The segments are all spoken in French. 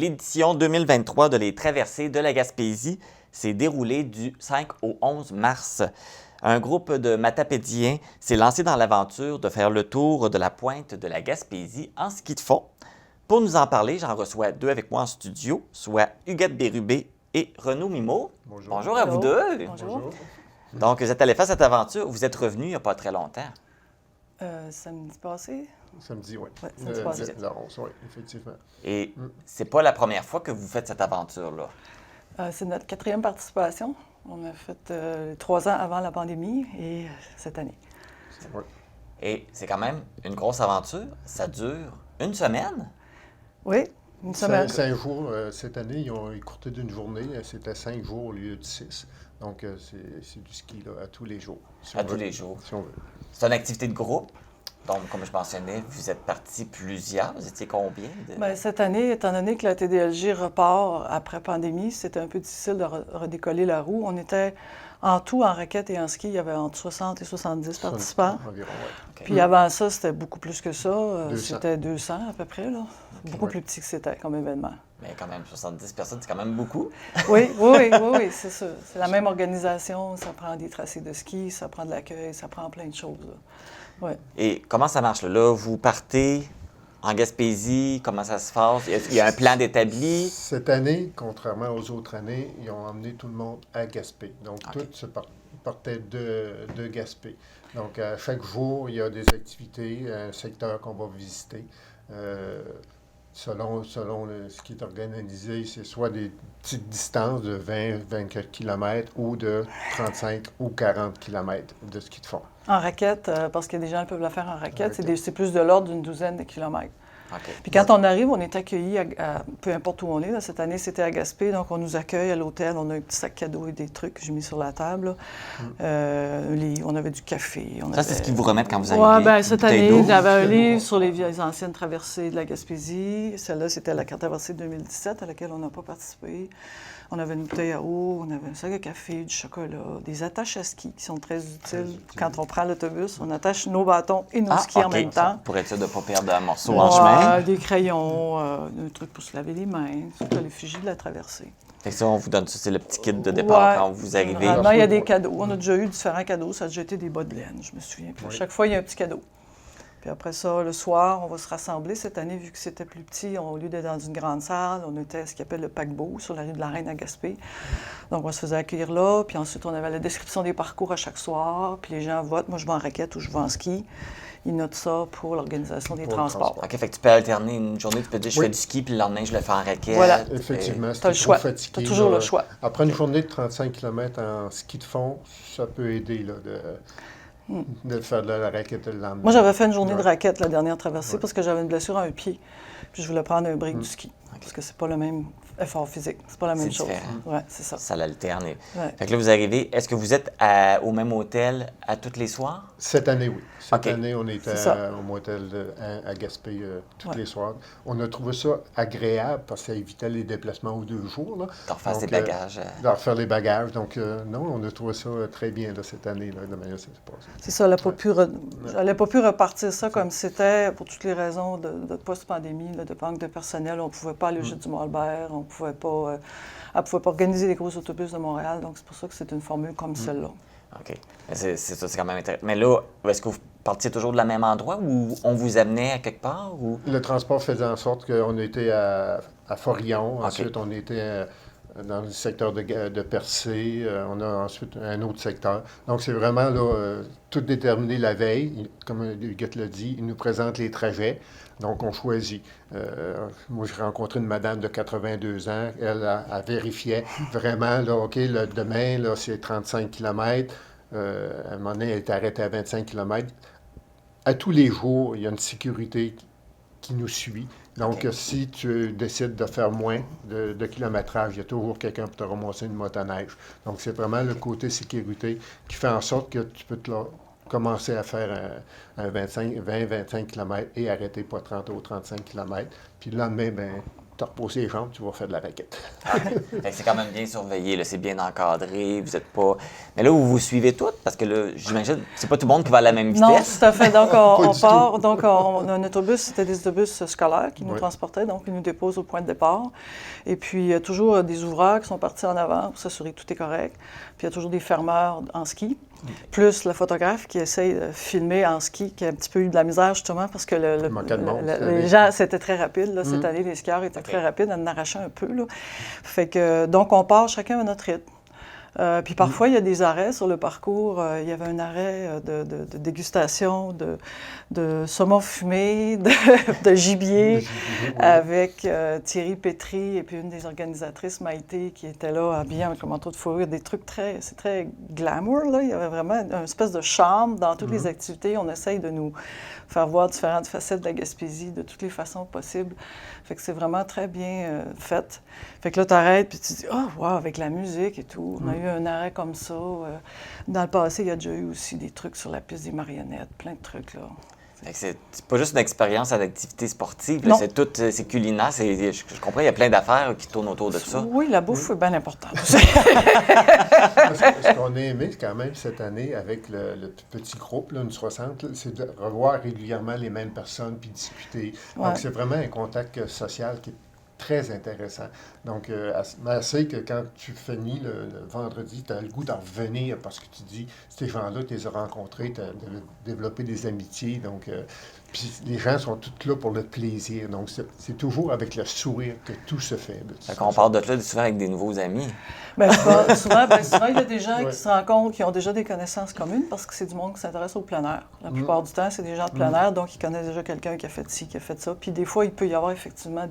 L'édition 2023 de Les Traversées de la Gaspésie s'est déroulée du 5 au 11 mars. Un groupe de Matapédiens s'est lancé dans l'aventure de faire le tour de la pointe de la Gaspésie en ski de fond. Pour nous en parler, j'en reçois deux avec moi en studio, soit Huguette Bérubé et Renaud Mimeau. Bonjour. Bonjour à vous deux. Bonjour. Donc, vous êtes allés faire cette aventure. Vous êtes revenus il n'y a pas très longtemps. Samedi passé. Samedi, oui. Ouais, samedi passé. Le 11, oui, effectivement. Et c'est pas la première fois que vous faites cette aventure-là. C'est notre 4e participation. On a fait 3 ans avant la pandémie et cette année. Oui. Et c'est quand même une grosse aventure. Ça dure une semaine. Oui, une semaine. 5 jours. Cette année, ils ont écourté d'une journée. C'était 5 jours au lieu de 6. Donc, c'est du ski là, à tous les jours. Si À on tous veut. les jours. Si on veut. C'est une activité de groupe. Donc, comme je mentionnais, vous êtes partis plusieurs. Vous étiez combien? Bien, cette année, étant donné que la TDLG repart après pandémie, c'était un peu difficile de redécoller la roue. On était en tout, en raquette et en ski, il y avait entre 60 et 70 participants. Environ, oui. OK. Puis avant ça, c'était beaucoup plus que ça. 200. C'était 200 à peu près, là. Beaucoup plus petit que c'était comme événement. Mais quand même, 70 personnes, c'est quand même beaucoup. Oui, c'est ça. C'est la même organisation. Ça prend des tracés de ski, ça prend de l'accueil, ça prend plein de choses. Là. Ouais. Et comment ça marche? Là, vous partez en Gaspésie, comment ça se passe? Il y a un plan d'établi. Cette année, contrairement aux autres années, ils ont emmené tout le monde à Gaspé. Donc, OK. tout se partait de Gaspé. Donc, à chaque jour, il y a des activités, un secteur qu'on va visiter. Selon ce qui est organisé, c'est soit des petites distances de 20 km ou de 35 ou 40 km de ski de fond. En raquette, parce que des gens peuvent la faire en raquette, raquette. c'est plus de l'ordre d'une douzaine de kilomètres. OK. Puis quand on arrive, on est accueillis, peu importe où on est. Là. Cette année, c'était à Gaspé, donc on nous accueille à l'hôtel. On a un petit sac cadeau et des trucs que j'ai mis sur la table. On avait du café. Ça, c'est ce qu'ils vous remettent quand vous Oui, arrivez. bien, cette Bouteille année, d'eau. il y avait un livre sur les vieilles anciennes traversées de la Gaspésie. Celle-là, c'était la carte traversée 2017 à laquelle on n'a pas participé. On avait une bouteille à eau, on avait un sac à café, du chocolat, des attaches à ski qui sont très utiles. Quand on prend l'autobus, on attache nos bâtons et nos skis en OK. même temps. Pour être sûr de ne pas perdre un morceau en chemin. Des crayons, un truc pour se laver les mains, c'est à l'effigie de la traversée. Fait que ça, on vous donne ça, c'est le petit kit de départ quand vous arrivez. Vraiment, il y a des cadeaux. On a déjà eu différents cadeaux. Ça a déjà été des bas de laine, je me souviens plus. Oui. Chaque fois, il y a un petit cadeau. Puis après ça, le soir, on va se rassembler. Cette année, vu que c'était plus petit, au lieu d'être dans une grande salle, on était à ce qu'on appelle le paquebot, sur la rue de la Reine à Gaspé. Donc, on se faisait accueillir là. Puis ensuite, on avait la description des parcours à chaque soir. Puis les gens votent. Moi, je vais en raquette ou je vais en ski. Ils notent ça pour l'organisation des Pour le transports. OK, fait que tu peux alterner une journée, tu peux dire je Oui. fais du ski, puis le lendemain, je le fais en raquette. Voilà. Effectivement, T'as c'est le trop choix. fatigué. T'as toujours là. le choix. Après une journée de 35 km en ski de fond, ça peut aider là, de faire de la raquette le lendemain. Moi, j'avais fait une journée de Ouais. raquette la dernière traversée Ouais. parce que j'avais une blessure à un pied. Puis je voulais prendre un break du ski. Parce que c'est pas le même effort physique. C'est pas la même C'est chose. différent. Oui, c'est ça. Ça l'alterne. Ouais. Fait que là, vous arrivez. Est-ce que vous êtes au même hôtel à tous les soirs? Cette année, oui. Cette OK. année, on était C'est ça. au motel à Gaspé tous Ouais. les soirs. On a trouvé ça agréable parce que ça évitait les déplacements aux 2 jours. Là. De refaire ses Donc, bagages. de refaire les bagages. Donc, non, on a trouvé ça très bien là, cette année. Là, de manière ça s'est passé. C'est ça, j'allais pas pu repartir ça comme c'était pour toutes les raisons de post-pandémie, là, de manque de personnel. On pouvait pas aller au Gîte du Mont-Albert, on pouvait pas, elle pouvait pas organiser les gros autobus de Montréal. Donc, c'est pour ça que c'est une formule comme celle-là. OK. C'est ça, c'est quand même intéressant. Mais là, est-ce que vous partiez toujours de la même endroit ou on vous amenait à quelque part? Ou... Le transport faisait en sorte qu'on était à Forillon. OK. Ensuite, on était dans le secteur de Percé. On a ensuite un autre secteur. Donc, c'est vraiment là, tout déterminé la veille. Comme Huguette l'a dit, il nous présente les trajets. Donc, on choisit. Moi, j'ai rencontré une madame de 82 ans. Elle vérifiait vraiment, là, OK, demain, là, c'est 35 km. À un moment donné, elle est arrêtée à 25 km. À tous les jours, il y a une sécurité qui nous suit. Donc, OK. si tu décides de faire moins de kilométrage, il y a toujours quelqu'un pour te ramasser une motoneige. Donc, c'est vraiment le côté sécurité qui fait en sorte que tu peux commencer à faire un 20-25 km et arrêter pas 30 ou 35 km. Puis le lendemain, ben, te reposer les jambes, tu vas faire de la raquette. Fait que c'est quand même bien surveillé, là, c'est bien encadré, vous êtes pas... Mais là, vous vous suivez toutes, parce que là, j'imagine, c'est pas tout le monde qui va à la même Non, vitesse. tout à fait. Donc, on du part. Donc, on a un autobus, c'était des autobus scolaires qui nous Oui. transportaient, donc ils nous déposent au point de départ. Et puis, il y a toujours des ouvreurs qui sont partis en avant pour s'assurer que tout est correct. Puis, il y a toujours des fermeurs en ski, plus le photographe qui essaye de filmer en ski, qui a un petit peu eu de la misère, justement, parce que manquait de monde, les gens, c'était très rapide. Là, cette année, les skieurs étaient très rapides, en arrachant un peu. Là. Fait que, donc, on part chacun à notre rythme. Puis parfois, il y a des arrêts sur le parcours. Il y avait un arrêt de dégustation de saumon fumé, de gibier, avec Thierry Pétry et puis une des organisatrices, Maïté, qui était là, habillée en manteau de fourrure. Des trucs c'est très glamour, là. Il y avait vraiment une espèce de charme dans toutes les activités. On essaye de nous faire voir différentes facettes de la Gaspésie de toutes les façons possibles. Fait que c'est vraiment très bien fait. Fait que là, tu arrêtes puis tu dis « Oh, wow, avec la musique et tout. » On a eu un arrêt comme ça. Dans le passé, il y a déjà eu aussi des trucs sur la piste des marionnettes, plein de trucs, là. Fait que c'est pas juste une expérience à l'activité sportive, là, Non. c'est tout, c'est culinaire, je comprends, il y a plein d'affaires qui tournent autour de ça. Oui, la bouffe est bien importante aussi. Ce qu'on a aimé quand même cette année avec le petit groupe, là, une 60, là, c'est de revoir régulièrement les mêmes personnes puis discuter. Ouais. Donc, c'est vraiment un contact social qui est très intéressant. Donc, assez que quand tu finis le vendredi, tu as le goût d'en revenir parce que tu dis, ces gens-là, tu les as rencontrés, tu as développé des amitiés. Donc, puis les gens sont tous là pour le plaisir. Donc, c'est toujours avec le sourire que tout se fait. Fait qu'on part de là souvent avec des nouveaux amis. Bien, souvent, il y a des gens qui se rencontrent, qui ont déjà des connaissances communes parce que c'est du monde qui s'intéresse au plein air. La plupart du temps, c'est des gens de plein air, donc ils connaissent déjà quelqu'un qui a fait ci, qui a fait ça. Puis des fois, il peut y avoir effectivement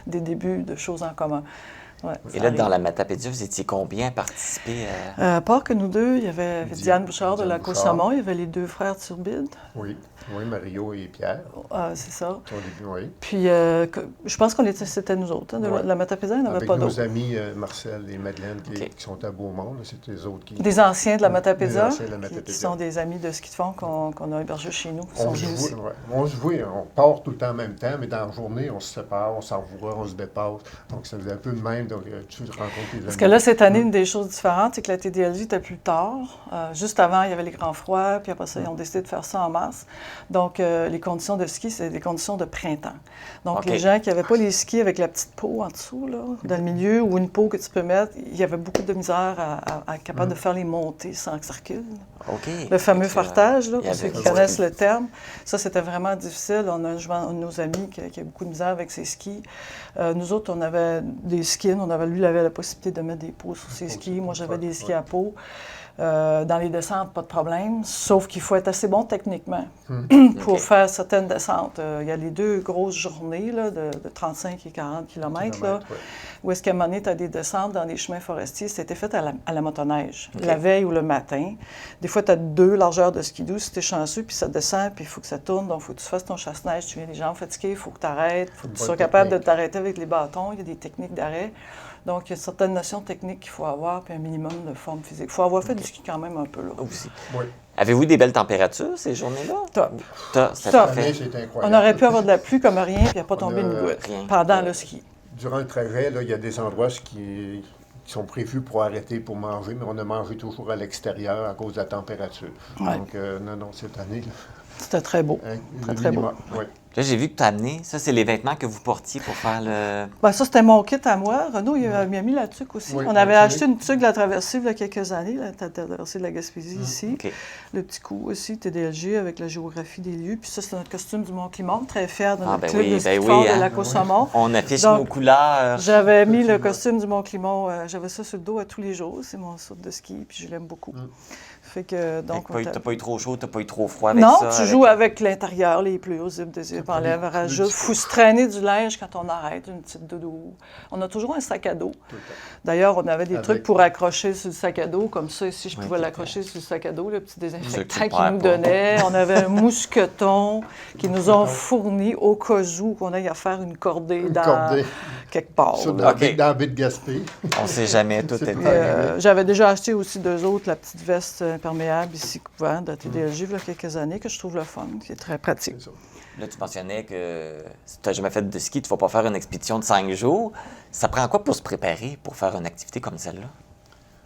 des débuts de choses en commun. Ouais, Et là, dans la Matapédia, vous étiez combien à participer? À part que nous deux, il y avait Diane Bouchard de Diane la Bouchard. Côte-Saumon, il y avait les deux frères Turbide. Oui, Mario et Pierre. C'est ça. Au début, oui. Puis, je pense c'était nous autres. Hein, de la Matapédia, il n'y en avait Avec pas nos d'autres. amis Marcel et Madeleine qui sont à Beaumont. C'est les autres qui... Des anciens de la Matapédia, Des anciens de la Matapédia. qui sont des amis de ski de fond qu'on a hébergés chez nous. Ils sont On venus se aussi. voit, on part tout le temps en même temps, mais dans la journée, on se sépare, on s'en voit, on se dépasse. Donc, ça faisait un peu le même. Donc, tu rencontres tes amis. Parce que là, cette année, une des choses différentes, c'est que la TDLJ était plus tard. Juste avant, il y avait les grands froids, puis après ça, ils ont décidé de faire ça en mars. Donc, les conditions de ski, c'est des conditions de printemps. Donc, les gens qui n'avaient pas les skis avec la petite peau en dessous, là, dans le milieu, ou une peau que tu peux mettre, il y avait beaucoup de misère à être capable de faire les montées sans que ça recule. Le fameux fartage, là, pour ceux qui connaissent le terme. Ça, c'était vraiment difficile. On a un de nos amis qui a beaucoup de misère avec ses skis. Nous autres, on avait des skins. Lui, il avait la possibilité de mettre des peaux sur ses skis. Moi, j'avais des skis à peau. Dans les descentes, pas de problème, sauf qu'il faut être assez bon techniquement pour faire certaines descentes. Il y a les deux grosses journées là, de 35 et 40 km, là, où est-ce qu'à un moment donné, tu as des descentes dans des chemins forestiers. C'était fait à la motoneige, la veille ou le matin. Des fois, tu as deux largeurs de skidoo si tu es chanceux, puis ça descend, puis il faut que ça tourne. Donc, il faut que tu fasses ton chasse-neige. Tu viens les jambes fatiguées, il faut que tu arrêtes, il faut que tu sois capable de t'arrêter avec les bâtons. Il y a des techniques d'arrêt. Donc, il y a certaines notions techniques qu'il faut avoir, puis un minimum de forme physique. Il faut avoir fait du ski quand même un peu, là. Aussi. Oui. Avez-vous des belles températures ces journées-là? Top. C'est Top. parfait. C'est incroyable. On aurait pu avoir de la pluie comme rien, puis il n'y a pas tombé une goutte rien. pendant le ski. Durant le trajet, là, il y a des endroits qui sont prévus pour arrêter pour manger, mais on a mangé toujours à l'extérieur à cause de la température. Ouais. Donc, non, cette année, là, C'était très beau. Très beau. Oui. Là, j'ai vu que tu as amené, ça, c'est les vêtements que vous portiez pour faire le... Ben, ça, c'était mon kit à moi. Renaud, il m'a mis la tuque aussi. Oui, On avait la acheté une tuque de la traversée il y a quelques années, la traversée de la Gaspésie ici. OK. Le petit coup aussi, TDLG, avec la géographie des lieux. Puis ça, c'est notre costume du Mont-Climont, très fier de notre club de ski de fond de la Côte-Saumon. On affiche Donc, nos couleurs. J'avais mis le costume du Mont-Climont, j'avais ça sur le dos à tous les jours. C'est mon saut de ski, puis je l'aime beaucoup. Fait que, donc, T'as pas eu trop chaud, t'as pas eu trop froid avec ça? Non, tu joues avec l'intérieur, les pluieux, zip, dézip, enlève, rajoute. Faut se traîner du linge quand on arrête, une petite doudou. On a toujours un sac à dos. D'ailleurs, on avait des trucs pour accrocher sur le sac à dos, comme ça, ici, je pouvais l'accrocher sur le sac à dos, le petit désinfectant qu'ils nous donnaient. On avait un mousqueton qu'ils nous ont fourni au cas où qu'on aille à faire une cordée quelque part. Dans la baie de Gaspé. On sait jamais, tout est... J'avais déjà acheté aussi d'eux autres la petite veste imperméable ici couverte de TDLG il y a quelques années que je trouve le fun, qui est très pratique. Là, tu mentionnais que si tu n'as jamais fait de ski, tu ne vas pas faire une expédition de 5 jours. Ça prend quoi pour se préparer pour faire une activité comme celle-là?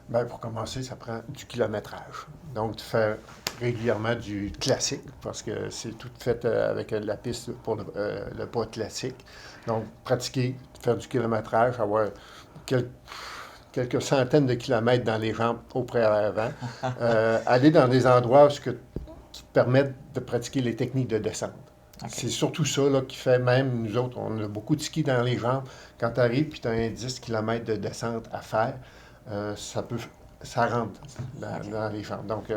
Bien, pour commencer, ça prend du kilométrage. Donc, tu fais régulièrement du classique, parce que c'est tout fait avec la piste pour le pas classique. Donc, pratiquer, faire du kilométrage, avoir quelques centaines de kilomètres dans les jambes au préalable, aller dans des endroits qui te permettent de pratiquer les techniques de descente. Okay. C'est surtout ça là, qui fait, même nous autres, on a beaucoup de ski dans les jambes. Quand tu arrives et tu as un 10 km de descente à faire, ça rentre dans les jambes. Donc,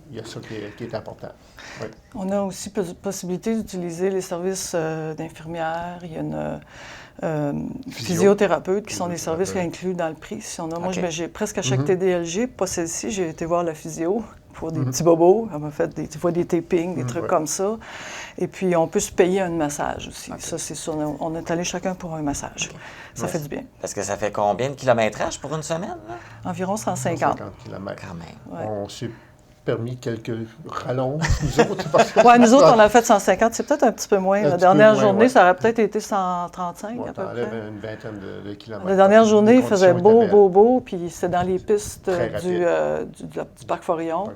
il y a ça qui est important. Oui. On a aussi possibilité d'utiliser les services d'infirmières. Il y a une physiothérapeute qui sont des services inclus dans le prix. Si on a, moi, j'ai presque à chaque TDLG, pas celle-ci, j'ai été voir la physio pour des petits bobos. Elle m'a fait des tapings, des trucs comme ça. Et puis, on peut se payer un massage aussi. Ça, c'est sûr. On est allé chacun pour un massage. Ça fait du bien. Parce que ça fait combien de kilométrage pour une semaine? Là? Environ 150. 150 km. Quand même. Ouais. On s'est permis quelques rallonges, nous autres. Oui, nous autres, on a fait 150. C'est peut-être un petit peu moins. La dernière journée, ça aurait peut-être été 135 à peu près. Une vingtaine de kilomètres. La dernière journée, il faisait beau, puis c'était dans les pistes du Parc Forillon.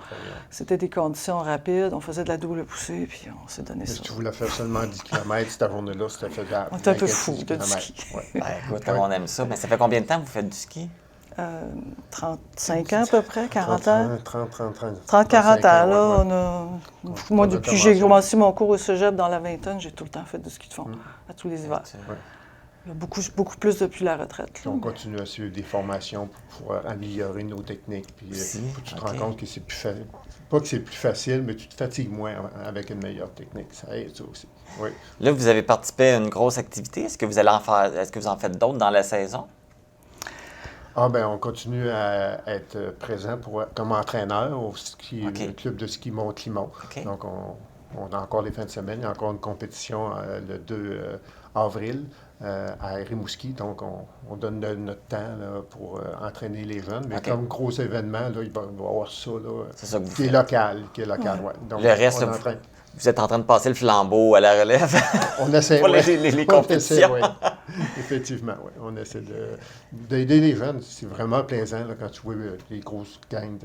C'était des conditions rapides. On faisait de la double poussée, puis on s'est donné ça. Si tu voulais faire seulement 10 km, cette journée-là, c'était faisable. On était un peu fou de ski. Écoute, comme on aime ça. Mais ça fait combien de temps que vous faites du ski? 35 ans à peu près, 40 ans. 30-40 ans. Là, moi, depuis que j'ai commencé mon cours au cégep dans la vingtaine, j'ai tout le temps fait du ski de fond, à tous les hivers. Beaucoup plus depuis la retraite. On continue à suivre des formations pour pouvoir améliorer nos techniques. Puis tu te rends compte que c'est plus facile. Pas que c'est plus facile, mais tu te fatigues moins avec une meilleure technique. Ça aide, ça aussi. Oui. Là, vous avez participé à une grosse activité. Est-ce que vous allez en faire? Est-ce que vous en faites d'autres dans la saison? On continue à être présent comme entraîneur au club de ski Mont-Limon. Donc, on a encore les fins de semaine. Il y a encore une compétition le 2 avril à Rimouski. Donc, on donne notre temps là, pour entraîner les jeunes. Mais comme gros événement, là, il va y avoir ça, là, qui est local. Ouais. Donc, le reste, vous êtes en train de passer le flambeau à la relève. On essaie, pour les compétitions. Effectivement, oui. On essaie d'aider les jeunes. C'est vraiment plaisant là, quand tu vois les grosses gangs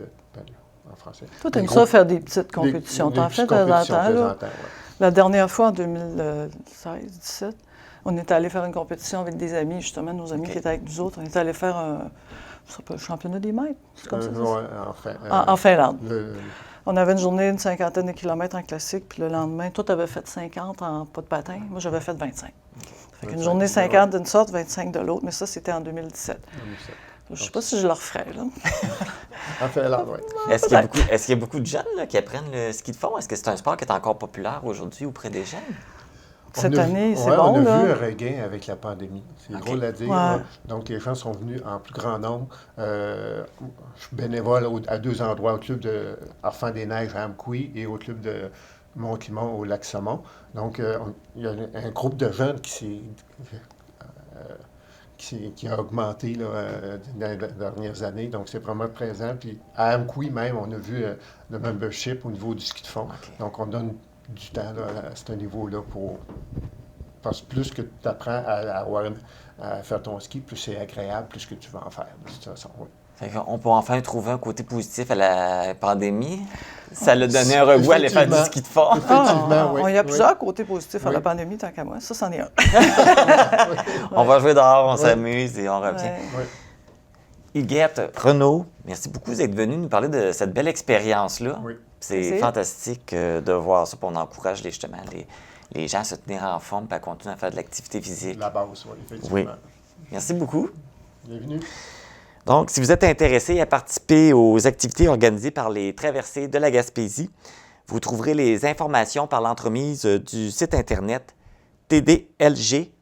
en français. Toi, tu aimes ça faire des petites compétitions. Tu en fais de temps en temps. La dernière fois, en 2016-17, on est allé faire une compétition avec des amis, justement, nos amis qui étaient avec nous autres. On est allé faire un championnat des maîtres. C'est comme ça? En Finlande. On avait une journée, une cinquantaine de kilomètres en classique, puis le lendemain, toi, tu avais fait 50 en pas de patin. Moi, j'avais fait 25. Fait qu'une journée 50 d'une sorte, 25 de l'autre, mais ça, c'était en 2017. Je ne sais pas si je le referais, là. En Finlande, oui. Est-ce qu'il y a beaucoup de jeunes là, qui apprennent le ski de fond? Est-ce que c'est un sport qui est encore populaire aujourd'hui auprès des jeunes? Cette année, c'est bon, on a là. vu un regain avec la pandémie. C'est drôle à dire. Ouais. Donc, les gens sont venus en plus grand nombre. Je suis bénévole à 2 endroits, au club de Enfants-des-Neiges à Amkoui et au club de Mont-Limon au Lac-Saumon. Donc, il y a un groupe de jeunes qui a augmenté là, dans les dernières années. Donc, c'est vraiment présent. Puis, à Amkoui même, on a vu le membership au niveau du ski de fond. Donc, on donne du temps là, à ce niveau-là parce que plus que tu apprends à faire ton ski, plus c'est agréable, plus que tu vas en faire, de toute façon. Oui. Fait qu'on peut enfin trouver un côté positif à la pandémie. Ça l'a donné un regoût à aller faire du ski de fond. Effectivement, oui. Il y a plusieurs côtés positifs à la pandémie, tant qu'à moi. Ça, c'en est un. On va jouer dehors, on s'amuse et on revient. Huguette, Renaud, merci beaucoup d'être venu nous parler de cette belle expérience-là. Oui. C'est fantastique de voir ça, puis on encourage justement les gens à se tenir en forme et à continuer à faire de l'activité physique. La base, oui, effectivement. Oui. Merci beaucoup. Bienvenue. Donc, si vous êtes intéressé à participer aux activités organisées par les traversées de la Gaspésie, vous trouverez les informations par l'entremise du site Internet tdlg.qc.ca.